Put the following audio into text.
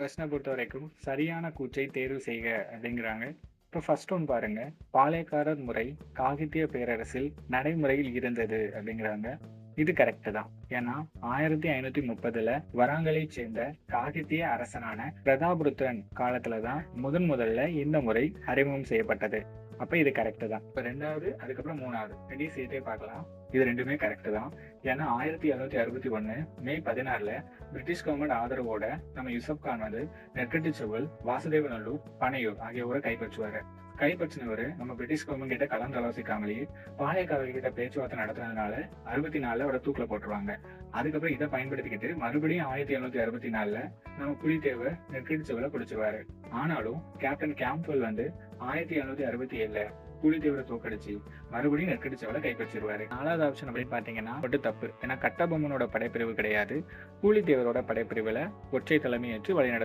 கொஸ்டினை பொறுத்த வரைக்கும் சரியான கூற்றை தேர்வு செய்க அப்படிங்கிறாங்க. இப்போ ஃபர்ஸ்ட் ஒன் பாருங்க. பாளையக்காரர் முறை காகித்திய பேரரசில் நடைமுறையில் இருந்தது அப்படிங்கிறாங்க. இது கரெக்ட் தான். ஏன்னா 1530 வராங்கலை சேர்ந்த காகித்திய அரசனான பிரதாபருத்ரன் காலத்துலதான் முதல்ல இந்த முறை அறிமுகம் செய்யப்பட்டது. அப்ப இது கரெக்ட் தான். இப்ப ரெண்டாவது, அதுக்கப்புறம் மூணாவது ரெண்டையும் சேர்த்தே பார்க்கலாம். இது ரெண்டுமே கரெக்ட் தான். ஏன்னா 1761 மே 16 பிரிட்டிஷ் கவர்மெண்ட் ஆதரவோட நம்ம யூசப் கான் வந்து நெற்கட்டு செவ்வல், வாசுதேவநல்லூர், பனையூர் ஆகிய ஊரை கைப்பற்றுவாரு. கைப்பற்றினவர் நம்ம பிரிட்டிஷ் கவர்மெண்ட் கிட்ட கலந்து ஆலோசிக்காமலேயே பாளையக்காரர்கிட்ட பேச்சுவார்த்தை நடத்துனதுனால 64 அவரை தூக்கில போட்டுருவாங்க. அதுக்கப்புறம் இதை பயன்படுத்திக்கிட்டு மறுபடியும் 1764 நம்ம புலித்தேவர் நெற்கட்டு செவ்வலை பிடிச்சிருவாரு. ஆனாலும் கேப்டன் கேம்ப்வெல் வந்து 1767 புலித்தேவரை தோக்கடிச்சு மறுபடியும் நெற்கட்டு செவ்வலை கைப்பற்றிடுவாரு. நாலாவது ஆப்ஷன் அப்படின்னு பாத்தீங்கன்னா மட்டும் தப்பு. ஏன்னா கட்டபொம்மனோட படைப்பிரிவு கிடையாது, பூலித்தேவரோட படைப்பிரிவுல ஒற்றை தலைமையேற்று வழிநடத்த